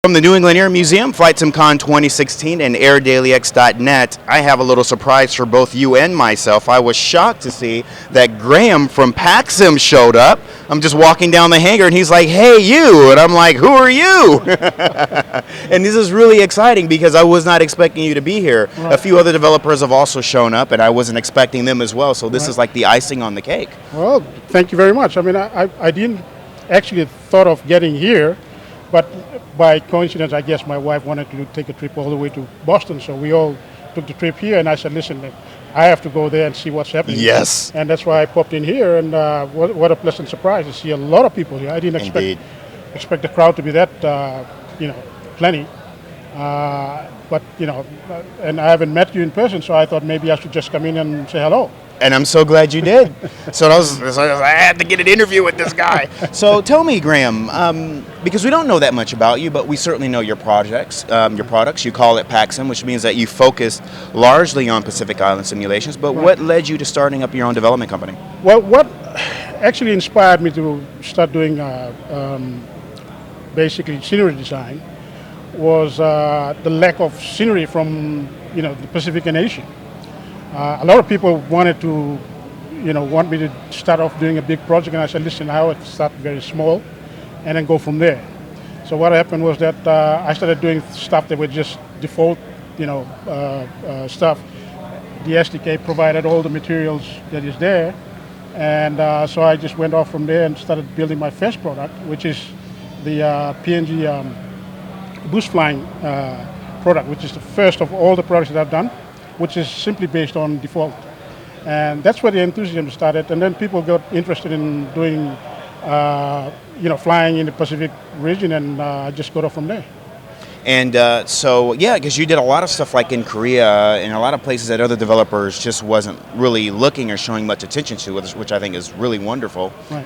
From the New England Air Museum, FlightSImCon 2016, and AirDailyX.net, I have a little surprise for both you and myself. I was shocked to see that Graham from PacSim showed up. I'm just walking down the hangar, and he's like, "Hey, you!" And I'm like, "Who are you?" And this is really exciting because I was not expecting you to be here. Right. A few other developers have also shown up, and I wasn't expecting them as well. So this is like the icing on the cake. Well, thank you very much. I mean, I didn't actually thought of getting here, but by coincidence, I guess my wife wanted to take a trip all the way to Boston, so we all took the trip here, and I said, listen, I have to go there and see what's happening. Yes. And that's why I popped in here, and what a pleasant surprise to see a lot of people here. I didn't expect the crowd to be that, plenty. But, and I haven't met you in person, so I thought maybe I should just come in and say hello. And I'm so glad you did. So I had to get an interview with this guy. So tell me, Graham, because we don't know that much about you, but we certainly know your projects, your products. You call it PacSim, which means that you focus largely on Pacific Island simulations. But what led you to starting up your own development company? Well, what actually inspired me to start doing basically scenery design was the lack of scenery from the Pacific and Asia. A lot of people wanted to, want me to start off doing a big project, and I said, listen, I would start very small and then go from there. So what happened was that I started doing stuff that were just default, stuff. The SDK provided all the materials that is there, and so I just went off from there and started building my first product, which is the PNG boost flying product, which is the first of all the products that I've done, which is simply based on default. And that's where the enthusiasm started. And then people got interested in doing, flying in the Pacific region, and I just got off from there. And because you did a lot of stuff like in Korea and a lot of places that other developers just wasn't really looking or showing much attention to, which I think is really wonderful. Right.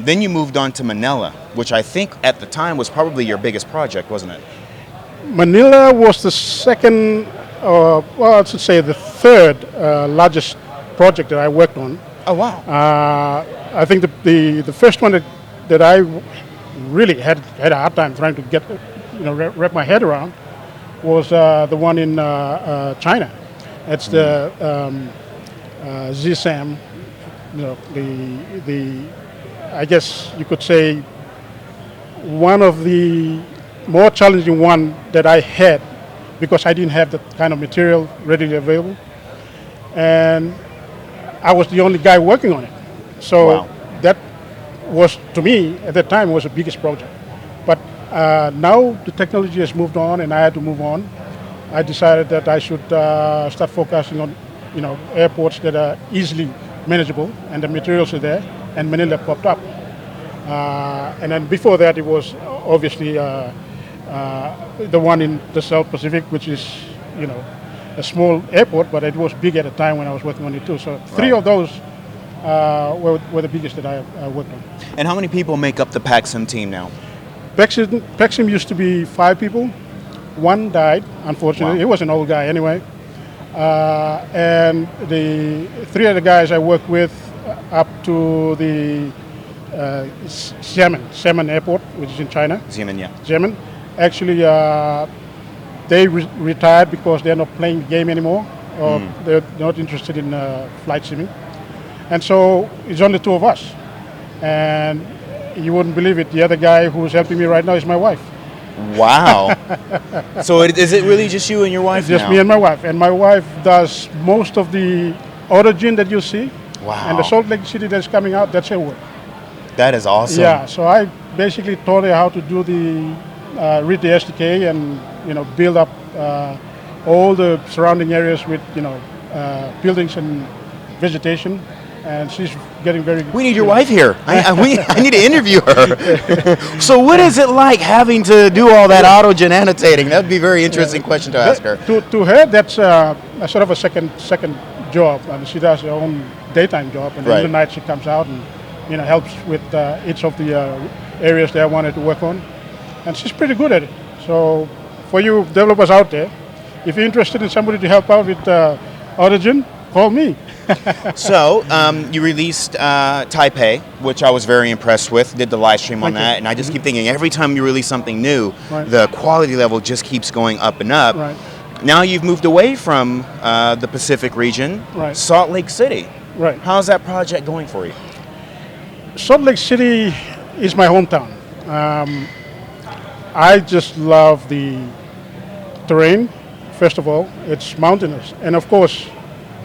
Then you moved on to Manila, which I think at the time was probably your biggest project, wasn't it? Manila was the second, I should say the third largest project that I worked on. Oh, wow. I think the first one that I really had a hard time trying to get, wrap my head around was the one in China. It's the ZSAM, I guess you could say one of the more challenging one that I had, because I didn't have that kind of material readily available, and I was the only guy working on it. So that was, to me, at that time, was the biggest project. But now the technology has moved on, and I had to move on. I decided that I should start focusing on, airports that are easily manageable, and the materials are there, and Manila popped up. And then before that, it was obviously the one in the South Pacific, which is, a small airport, but it was big at the time when I was working on it too. So three of those were the biggest that I worked on. And how many people make up the PacSim team now? PacSim used to be 5 people. One died, unfortunately. Wow. He was an old guy anyway. And the 3 other guys I worked with up to the Xiamen Airport, which is in China. Xiamen, yeah. Xiamen. Actually, they retired because they're not playing the game anymore, or they're not interested in flight simming. And so it's only 2 of us. And you wouldn't believe it, the other guy who's helping me right now is my wife. Wow. So is it really just you and your wife Just now? me and my wife. And my wife does most of the origin that you see. Wow. And the Salt Lake City that's coming out, that's her work. That is awesome. Yeah, so I basically taught her how to do read the SDK and, build up all the surrounding areas with, buildings and vegetation. And she's getting very good. We need your wife here. I need to interview her. So what is it like having to do all that autogen annotating? That would be a very interesting question to ask her. To her, that's a sort of a second job. And she does her own daytime job. And in the night she comes out and helps with each of the areas that I wanted to work on. And she's pretty good at it. So for you developers out there, if you're interested in somebody to help out with Origin, call me. So you released Taipei, which I was very impressed with. Did the live stream on Thank you. that, and I just keep thinking every time you release something new, Right. the quality level just keeps going up and up. Right. Now you've moved away from the Pacific region, Right. Salt Lake City. Right. How's that project going for you? Salt Lake City is my hometown. I just love the terrain. First of all, it's mountainous, and of course,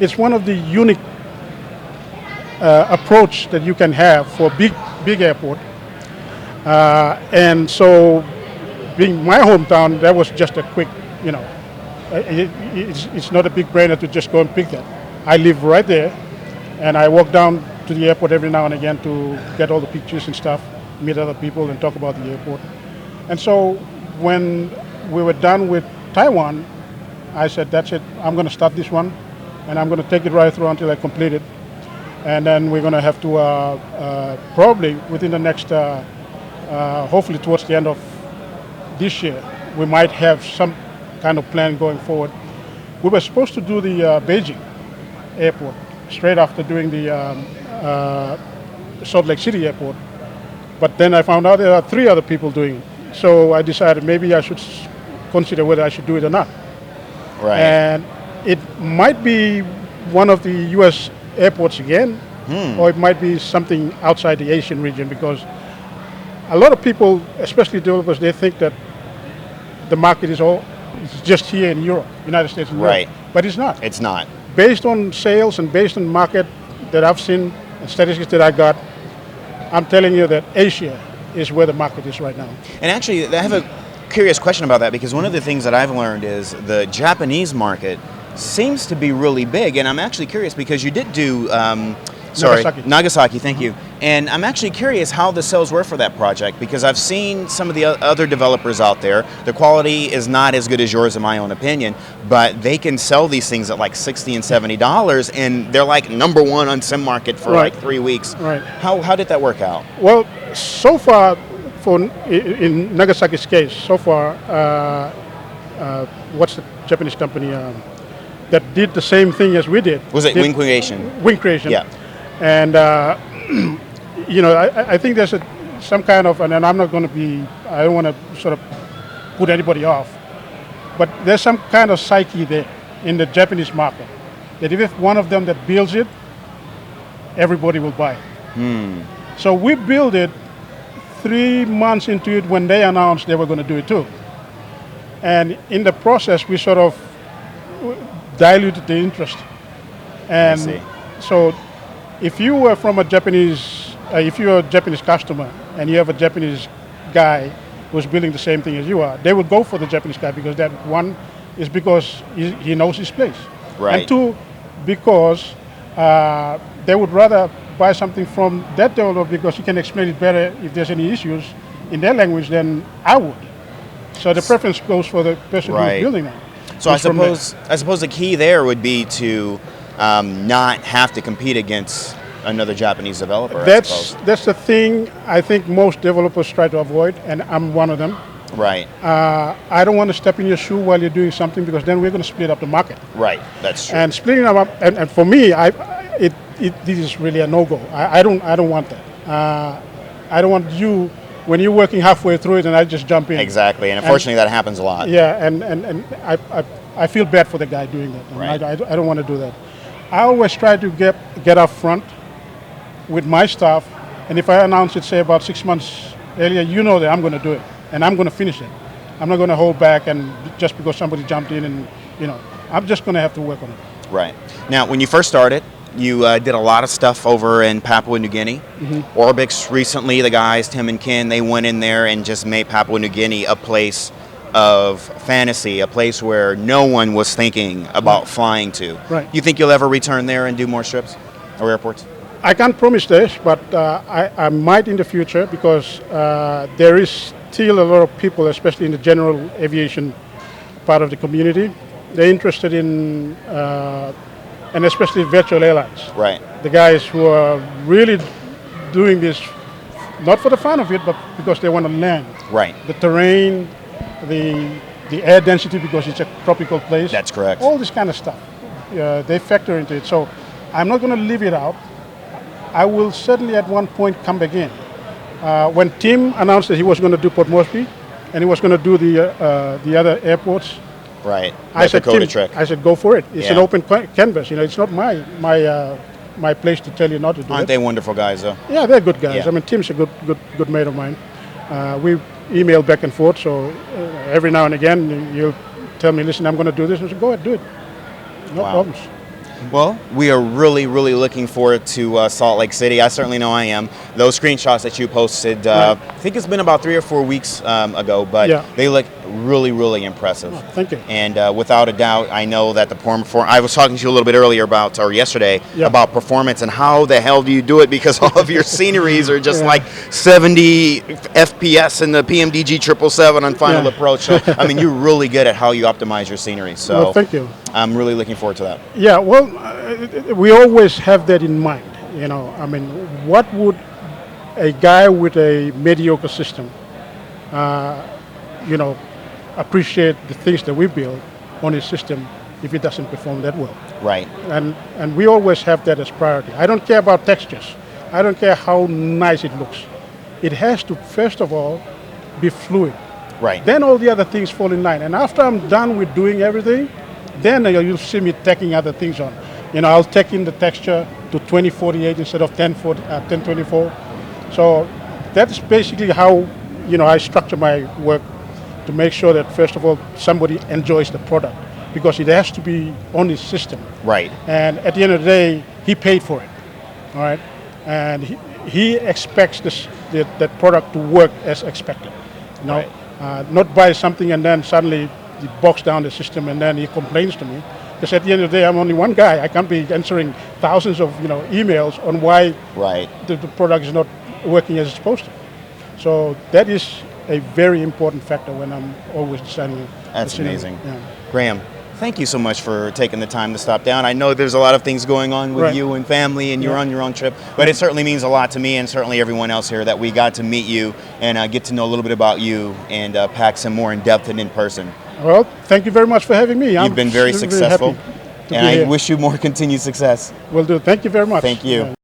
it's one of the unique approach that you can have for big airport. And so, being my hometown, that was just a quick, it's not a big brainer to just go and pick that. I live right there, and I walk down to the airport every now and again to get all the pictures and stuff, meet other people, and talk about the airport. And so, when we were done with Taiwan, I said, that's it, I'm going to start this one, and I'm going to take it right through until I complete it. And then we're going to have to, probably within the next, hopefully towards the end of this year, we might have some kind of plan going forward. We were supposed to do the Beijing airport straight after doing the Salt Lake City airport. But then I found out there are 3 other people doing it. So I decided maybe I should consider whether I should do it or not. Right. And it might be one of the U.S. airports again, or it might be something outside the Asian region, because a lot of people, especially developers, they think that the market is just here in Europe, United States and Right. Europe. But it's not. It's not. Based on sales and based on market that I've seen and statistics that I got, I'm telling you that Asia is where the market is right now. And actually, I have a curious question about that, because one of the things that I've learned is the Japanese market seems to be really big, and I'm actually curious because you did do Nagasaki, thank you. And I'm actually curious how the sales were for that project, because I've seen some of the other developers out there. The quality is not as good as yours in my own opinion, but they can sell these things at like $60 and $70, and they're like #1 on Sim Market for like 3 weeks. Right. How did that work out? Well, so far, in Nagasaki's case, so far, what's the Japanese company that did the same thing as we did? Was it Wing Creation? Wing Creation. Yeah. And I think there's some kind of, and I'm not going to be, I don't want to sort of put anybody off, but there's some kind of psyche there in the Japanese market that if one of them that builds it, everybody will buy it. So we built it 3 months into it when they announced they were going to do it too. And in the process, we sort of diluted the interest. And I see. so if you were from a Japanese, if you're a Japanese customer and you have a Japanese guy who's building the same thing as you are, they would go for the Japanese guy, because that one is because he knows his place. Right. And 2, because they would rather buy something from that developer because he can explain it better if there's any issues in their language than I would. So the preference goes for the person who's building it. So I suppose the key there would be to not have to compete against another Japanese developer. That's the thing I think most developers try to avoid, and I'm one of them. Right. I don't want to step in your shoe while you're doing something, because then we're going to split up the market. Right. That's true. And splitting them up, and for me, this is really a no-go. I don't want that. I don't want you, when you're working halfway through it, and I just jump in. Exactly, and unfortunately that happens a lot. Yeah, and I feel bad for the guy doing that. Right. I don't want to do that. I always try to get up front with my stuff, and if I announce it, say about 6 months earlier, you know that I'm going to do it, and I'm going to finish it. I'm not going to hold back, and just because somebody jumped in, and I'm just going to have to work on it. Right. Now, when you first started, you did a lot of stuff over in Papua New Guinea. Orbix recently, the guys, Tim and Ken, they went in there and just made Papua New Guinea a place of fantasy, a place where no one was thinking about flying to. Right. You think you'll ever return there and do more strips or airports? I can't promise this, but I might in the future, because there is still a lot of people, especially in the general aviation part of the community, they're interested in, and especially virtual airlines. Right. The guys who are really doing this, not for the fun of it, but because they want to learn. Right. The terrain, the air density, because it's a tropical place. That's correct. All this kind of stuff. they factor into it. So I'm not going to leave it out. I will certainly at one point come back in. When Tim announced that he was going to do Port Moresby and he was going to do the other airports, Right. I said, Dakota Tim, trick. I said, go for it. It's an Yeah. open canvas. It's not my place to tell you not to do Aren't it. they wonderful guys, though? Yeah, they're good guys. Yeah. I mean, Tim's a good mate of mine. We email back and forth, so every now and again you'll tell me, listen, I'm going to do this. I said, go ahead, do it. No Wow. problems. Well, we are really, really looking forward to Salt Lake City. I certainly know I am. Those screenshots that you posted, I think it's been about 3 or 4 weeks ago, but Yeah. they look really, really impressive. Oh, thank you. And without a doubt, I know that I was talking to you a little bit earlier or yesterday, Yeah. about performance and how the hell do you do it, because all of your sceneries are just Yeah. like 70 FPS in the PMDG 777 on Final Yeah. Approach. So, I mean, you're really good at how you optimize your scenery. So Well, thank you. I'm really looking forward to that. Yeah, well, we always have that in mind. I mean, what would a guy with a mediocre system, appreciate the things that we build on his system if it doesn't perform that well? Right. And we always have that as priority. I don't care about textures. I don't care how nice it looks. It has to, first of all, be fluid. Right. Then all the other things fall in line. And after I'm done with doing everything, then you'll see me tacking other things on. I'll take in the texture to 2048 instead of 1024. So that's basically how, I structure my work, to make sure that, first of all, somebody enjoys the product, because it has to be on his system. Right. And at the end of the day, he paid for it, all right? And he expects that product to work as expected, Right. Not buy something and then suddenly he bogs down the system and then he complains to me. Because at the end of the day, I'm only one guy. I can't be answering thousands of emails on why Right. the product is not working as it's supposed to. So that is a very important factor when I'm always designing. That's amazing. Yeah. Graham, thank you so much for taking the time to stop down. I know there's a lot of things going on with Right. you and family, and you're Yeah. on your own trip, but it certainly means a lot to me and certainly everyone else here that we got to meet you and get to know a little bit about you and PacSim more in depth and in person. Well, thank you very much for having me. You've been very really successful, happy to and be I here. wish you more continued success. Will do. Thank you very much. Thank you.